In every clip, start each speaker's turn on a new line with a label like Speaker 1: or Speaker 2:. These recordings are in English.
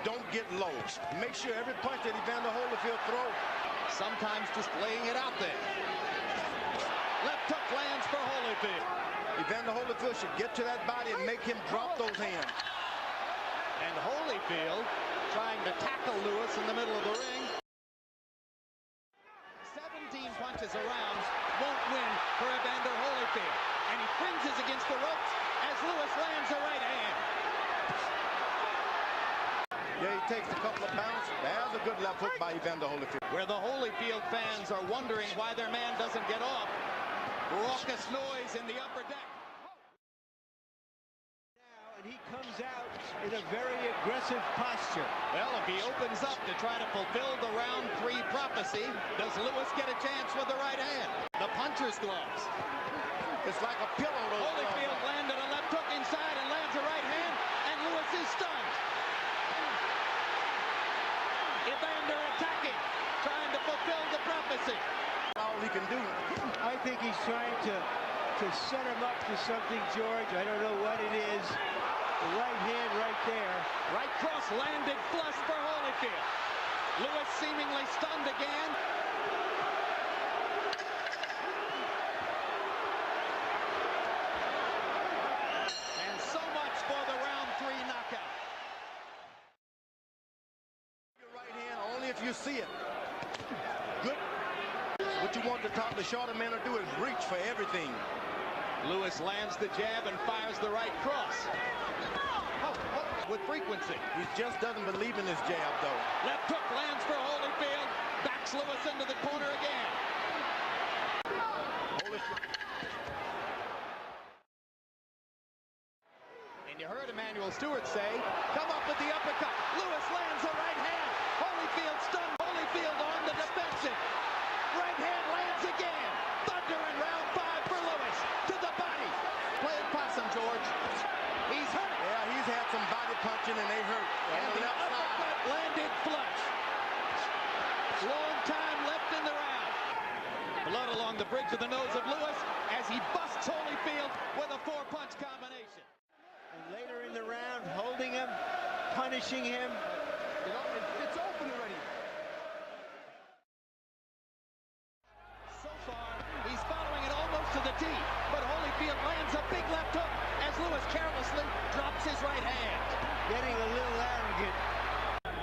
Speaker 1: don't get low. Make sure every punch that Evander Holyfield throws.
Speaker 2: Sometimes just laying it out there. Left hook lands for Holyfield.
Speaker 1: Evander Holyfield should get to that body and make him drop those hands.
Speaker 2: And Holyfield trying to tackle Lewis in the middle of the ring. 17 punches around won't win for Evander Holyfield. And he cringes against the ropes as Lewis lands a right hand.
Speaker 1: Yeah, he takes a couple of pounds. There's a good left hook by Evander Holyfield.
Speaker 2: Where the Holyfield fans are wondering why their man doesn't get off. Raucous noise in the upper deck.
Speaker 3: Now, and he comes out in a very aggressive posture.
Speaker 2: Well, if he opens up to try to fulfill the round 3 prophecy, does Lewis get a chance with the right hand? The puncher's gloves.
Speaker 1: It's like a pillow.
Speaker 2: Holyfield landed a left hook inside and lands a right hand, and Lewis is stunned. Evander attacking, trying to fulfill the prophecy.
Speaker 1: All he can do.
Speaker 3: I think he's trying to set him up to something, George. I don't know what it is. The right hand right there.
Speaker 2: Right cross landed flush for Holyfield. Lewis seemingly stunned again. And so much for the round 3 knockout.
Speaker 1: Your right hand only if you see it. Good. What you want the shorter man to do is reach for everything.
Speaker 2: Lewis lands the jab and fires the right cross. With frequency.
Speaker 1: He just doesn't believe in his jab, though.
Speaker 2: Left hook lands for Holyfield. Backs Lewis into the corner again. And you heard Emmanuel Stewart say, come up with the uppercut. Lewis lands a right hand. Holyfield stunned. Holyfield on the defensive. Right hand lands again. Thunder in round 5 for Lewis. To the body. Play it possum, George. He's hurt.
Speaker 1: Yeah, he's had some body punching and they hurt.
Speaker 2: And the uppercut landed flush. Long time left in the round. Blood along the bridge of the nose of Lewis as he busts Holyfield with a 4-punch combination.
Speaker 3: And later in the round, holding him, punishing him.
Speaker 1: It's open already.
Speaker 2: So far, he's following it almost to the tee, but Holyfield lands a big left hook as Lewis carelessly drops his right hand.
Speaker 3: Getting a little arrogant.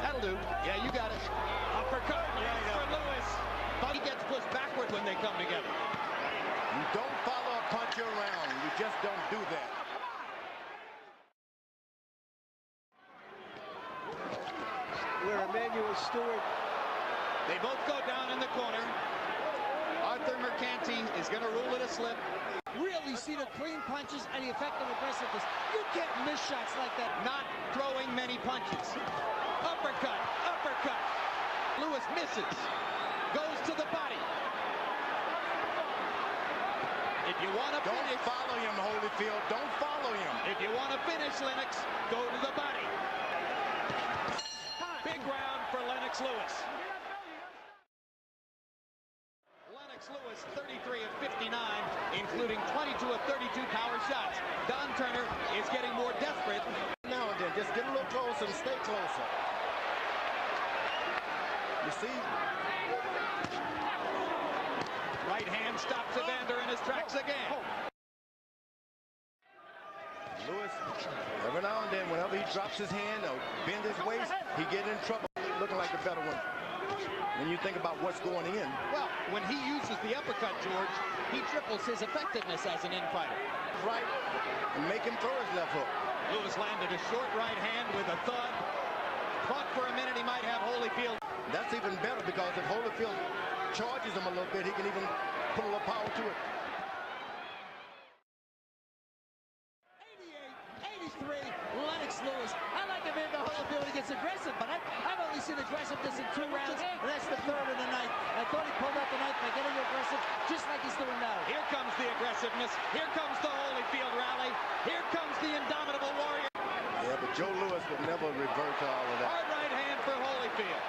Speaker 2: That'll do. Yeah, you got it. Uppercut for Lewis. But he gets pushed backward when they come together.
Speaker 1: You don't follow a puncher around. You just don't do that.
Speaker 3: Where Emmanuel Stewart.
Speaker 2: They both go down in the corner. Arthur Mercanti is going to rule it a slip.
Speaker 4: Really see the clean punches and the effective aggressiveness. You can't miss shots like that.
Speaker 2: Not throwing many punches. Uppercut, uppercut. Lewis misses. Goes to the body. If you want to finish...
Speaker 1: Don't follow him, Holyfield. Don't follow him.
Speaker 2: If you want to finish, Lennox, go to the body. Big round for Lennox Lewis. Lennox Lewis, 33 of 59, including 22 of 32 power shots. Don Turner is getting more desperate.
Speaker 1: Now and then, just get a little closer and stay closer. You see?
Speaker 2: Right hand stops Evander in his tracks again.
Speaker 1: Lewis, every now and then, whenever he drops his hand or bend his waist, he get in trouble, looking like the better one. When you think about what's going in.
Speaker 2: Well, when he uses the uppercut, George, he triples his effectiveness as an in-fighter.
Speaker 1: Right, and make him throw his left hook.
Speaker 2: Lewis landed a short right hand with a thud. Thought for a minute he might have Holyfield.
Speaker 1: That's even better because if Holyfield charges him a little bit, he can even put a little power to it.
Speaker 4: 88, 83, Lennox Lewis. I like Evander Holyfield. He gets aggressive, but I've only seen aggressiveness in 2 rounds, and that's the 3rd of the night. I thought he pulled out the knife by getting aggressive, just like he's doing now.
Speaker 2: Here comes the aggressiveness. Here comes the Holyfield rally. Here comes the indomitable warrior.
Speaker 1: Yeah, but Joe Lewis would never revert to all of that.
Speaker 2: Hard right hand for Holyfield.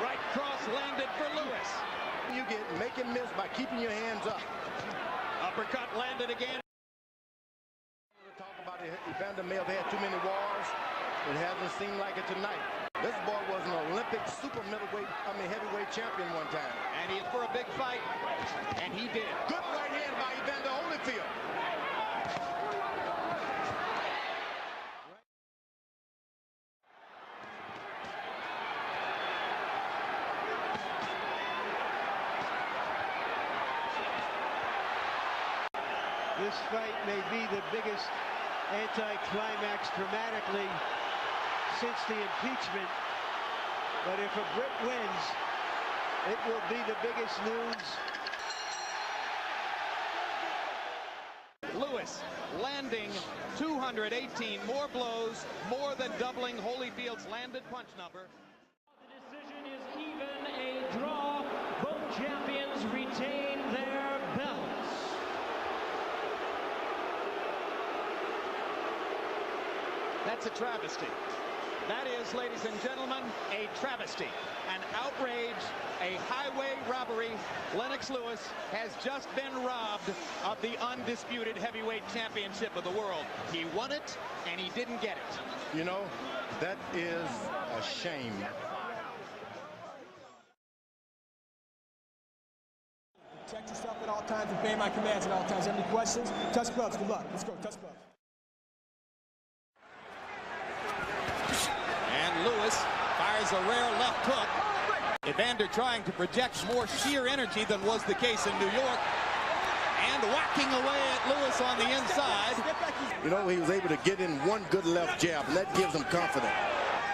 Speaker 2: Right cross landed for Lewis.
Speaker 1: You make him miss by keeping your hands up.
Speaker 2: Uppercut landed again.
Speaker 1: Talk about Evander may have had too many wars. It hasn't seemed like it tonight. This boy was an Olympic heavyweight champion one time.
Speaker 2: And he's for a big fight, and he did.
Speaker 1: Good right hand by Evander Holyfield.
Speaker 3: This fight may be the biggest anticlimax dramatically since the impeachment, but if a Brit wins, it will be the biggest news.
Speaker 2: Lewis landing 218 more blows, more than doubling Holyfield's landed punch number.
Speaker 5: The decision is even a draw. Both champions retain their belts.
Speaker 2: That's a travesty. That is, ladies and gentlemen, a travesty, an outrage, a highway robbery. Lennox Lewis has just been robbed of the undisputed heavyweight championship of the world. He won it, and he didn't get it.
Speaker 1: You know, that is a shame.
Speaker 6: Protect yourself at all times, obey my commands at all times. Any questions? Touch gloves. Good luck. Let's go. Touch gloves.
Speaker 2: Lewis fires a rare left hook. Evander trying to project more sheer energy than was the case in New York. And whacking away at Lewis on the inside.
Speaker 1: You know, he was able to get in one good left jab, and that gives him confidence.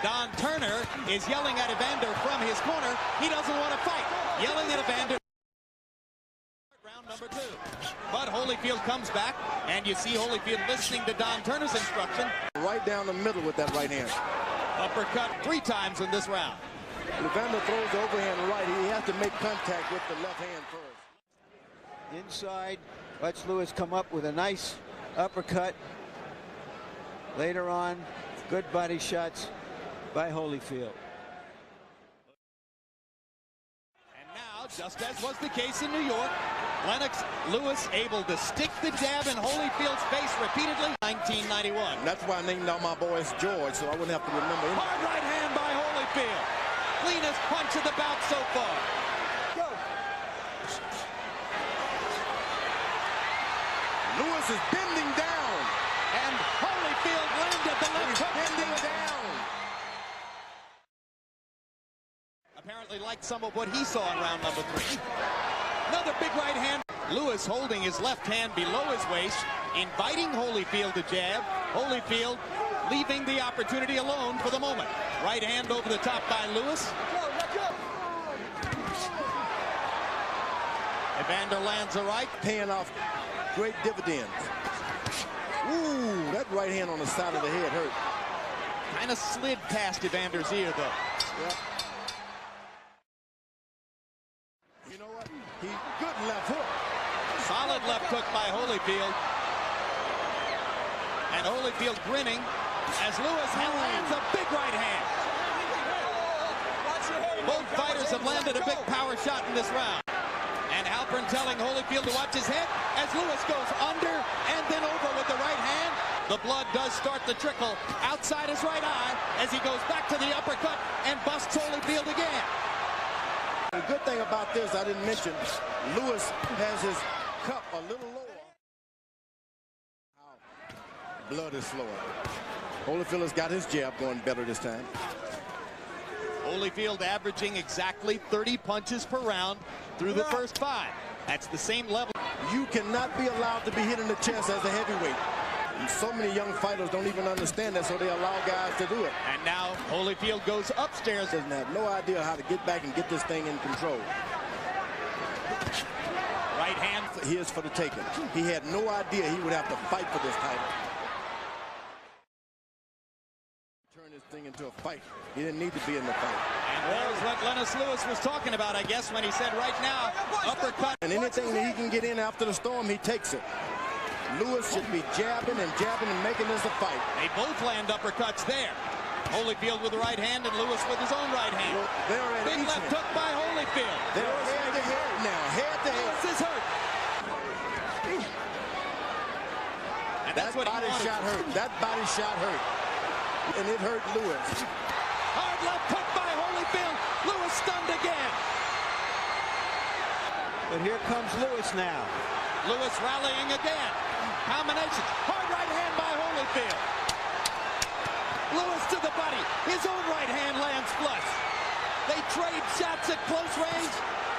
Speaker 2: Don Turner is yelling at Evander from his corner. He doesn't want to fight. Yelling at Evander. Round number 2. But Holyfield comes back, and you see Holyfield listening to Don Turner's instruction.
Speaker 1: Right down the middle with that right hand.
Speaker 2: Uppercut 3 times in this round.
Speaker 1: Evander throws the overhand right. He has to make contact with the left hand first.
Speaker 3: Inside, lets Lewis come up with a nice uppercut. Later on, good body shots by Holyfield.
Speaker 2: And now, just as was the case in New York, Lennox Lewis able to stick the jab in Holyfield's face repeatedly. 1991.
Speaker 1: That's why I named all my boys George, so I wouldn't have to remember him.
Speaker 2: Hard right hand by Holyfield. Cleanest punch of the bout so far.
Speaker 6: Go.
Speaker 1: Lewis is bending down.
Speaker 2: And Holyfield landed the left hook.
Speaker 1: Bending down.
Speaker 2: Apparently liked some of what he saw in round number 3. Another big right hand. Lewis holding his left hand below his waist, inviting Holyfield to jab. Holyfield leaving the opportunity alone for the moment. Right hand over the top by Lewis. Evander lands a right.
Speaker 1: Paying off great dividends. Ooh, that right hand on the side of the head hurt.
Speaker 2: Kind of slid past Evander's ear, though.
Speaker 1: Yeah. You know what? Good left hook.
Speaker 2: Solid left hook by Holyfield. And Holyfield grinning as Lewis lands a big right hand. Both fighters have landed a big power shot in this round. And Halpern telling Holyfield to watch his head as Lewis goes under and then over with the right hand. The blood does start to trickle outside his right eye as he goes back to the uppercut and busts Holyfield again.
Speaker 1: The good thing about this, I didn't mention, Lewis has his cup a little lower. Blood is flowing. Holyfield has got his jab going better this time.
Speaker 2: Holyfield averaging exactly 30 punches per round through the first 5. That's the same level.
Speaker 1: You cannot be allowed to be hit in the chest as a heavyweight. And so many young fighters don't even understand that, so they allow guys to do it.
Speaker 2: And now Holyfield goes upstairs.
Speaker 1: Doesn't have no idea how to get back and get this thing in control.
Speaker 2: Right hand.
Speaker 1: Here's for the taking. He had no idea he would have to fight for this title. Turn this thing into a fight. He didn't need to be in the fight.
Speaker 2: And there's what Lennox Lewis was talking about, I guess, when he said right now, uppercut.
Speaker 1: And anything that he can get in after the storm, he takes it. Lewis should be jabbing and making this a fight.
Speaker 2: They both land uppercuts there. Holyfield with the right hand and Lewis with his own right hand.
Speaker 1: Well, they're at
Speaker 2: big left hook by Holyfield.
Speaker 1: They're head to head now, head to head.
Speaker 2: Lewis is hurt. And That's what
Speaker 1: body
Speaker 2: he wanted.
Speaker 1: shot hurt. That body shot hurt. And it hurt Lewis.
Speaker 2: Hard left hook by Holyfield. Lewis stunned again.
Speaker 3: But here comes Lewis now.
Speaker 2: Lewis rallying again. Combination. Hard right hand by Holyfield. Lewis to the body. His own right hand lands flush. They trade shots at close range.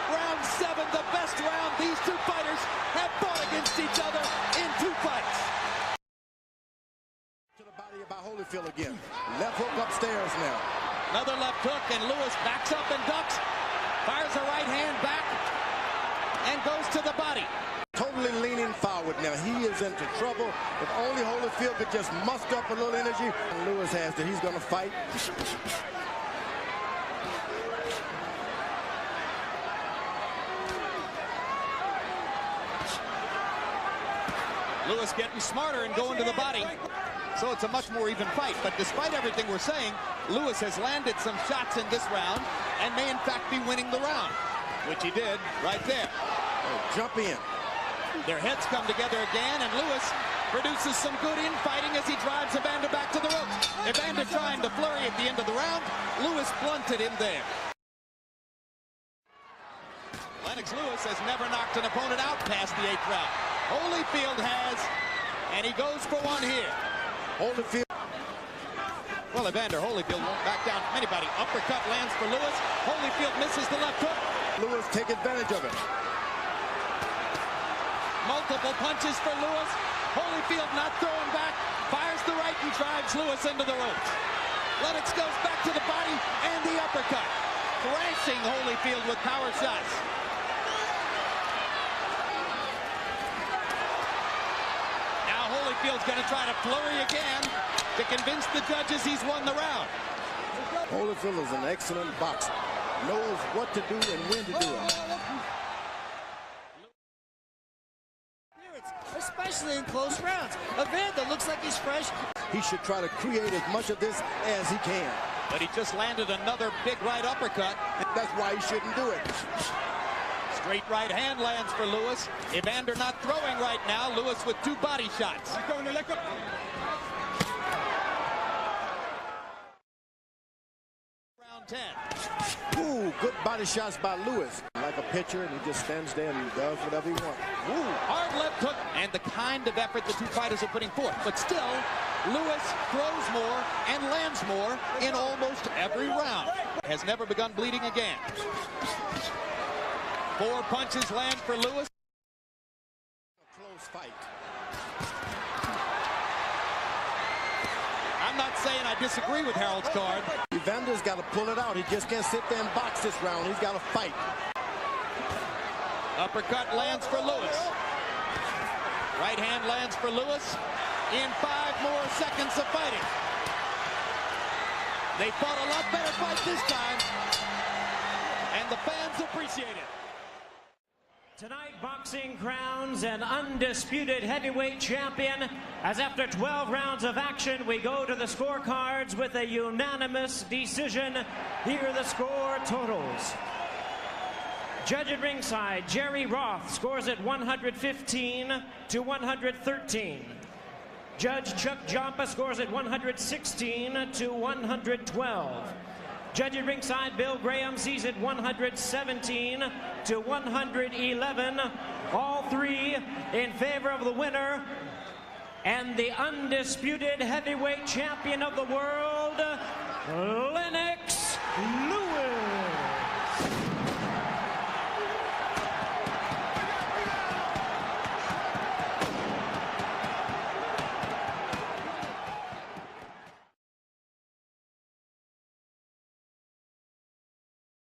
Speaker 2: Round 7, the best round these two fighters have fought against each other in 2 fights.
Speaker 1: To the body by Holyfield again. Left hook upstairs now.
Speaker 2: Another left hook, and Lewis backs up and ducks. Fires a right hand back and goes to the body.
Speaker 1: Totally leaning forward now. He is into trouble. If only Holyfield could just muster up a little energy. And Lewis has to. He's going to fight.
Speaker 2: Lewis getting smarter and going to the body. So it's a much more even fight. But despite everything we're saying, Lewis has landed some shots in this round and may in fact be winning the round, which he did right there.
Speaker 1: Oh, jump in.
Speaker 2: Their heads come together again, and Lewis produces some good infighting as he drives Evander back to the ropes. Evander trying to flurry at the end of the round. Lewis blunted him there. Lennox Lewis has never knocked an opponent out past the 8th round. Holyfield has, and he goes for one here.
Speaker 1: Holyfield.
Speaker 2: Well, Evander Holyfield won't back down from anybody. Uppercut lands for Lewis. Holyfield misses the left hook.
Speaker 1: Lewis take advantage of it.
Speaker 2: Multiple punches for Lewis. Holyfield not throwing back. Fires the right and drives Lewis into the ropes. Lennox goes back to the body and the uppercut. Thrashing Holyfield with power shots. Now Holyfield's going to try to flurry again to convince the judges he's won the round.
Speaker 1: Holyfield is an excellent boxer. Knows what to do and when to do it.
Speaker 4: Especially in close rounds. Evander looks like he's fresh.
Speaker 1: He should try to create as much of this as he can.
Speaker 2: But he just landed another big right uppercut.
Speaker 1: That's why he shouldn't do it.
Speaker 2: Straight right hand lands for Lewis. Evander not throwing right now. Lewis with 2 body shots. Round 10.
Speaker 1: Ooh, good body shots by Lewis. Like a pitcher, and he just stands there and does whatever he wants.
Speaker 2: Ooh, hard left hook, and the kind of effort the two fighters are putting forth. But still, Lewis throws more and lands more in almost every round. Has never begun bleeding again. 4 punches land for Lewis.
Speaker 1: A close fight.
Speaker 2: I'm not saying I disagree with Harold's card.
Speaker 1: Evander's got to pull it out. He just can't sit there and box this round. He's got to fight.
Speaker 2: Uppercut lands for Lewis. Right hand lands for Lewis in 5 more seconds of fighting. They fought a lot better fight this time, and the fans appreciate it.
Speaker 5: Tonight, boxing crowns an undisputed heavyweight champion, as after 12 rounds of action, we go to the scorecards with a unanimous decision. Here are the score totals. Judge at ringside, Jerry Roth scores at 115 to 113. Judge Chuck Joppa scores at 116 to 112. Judge at ringside, Bill Graham sees it 117 to 111. All 3 in favor of the winner and the undisputed heavyweight champion of the world, Lennox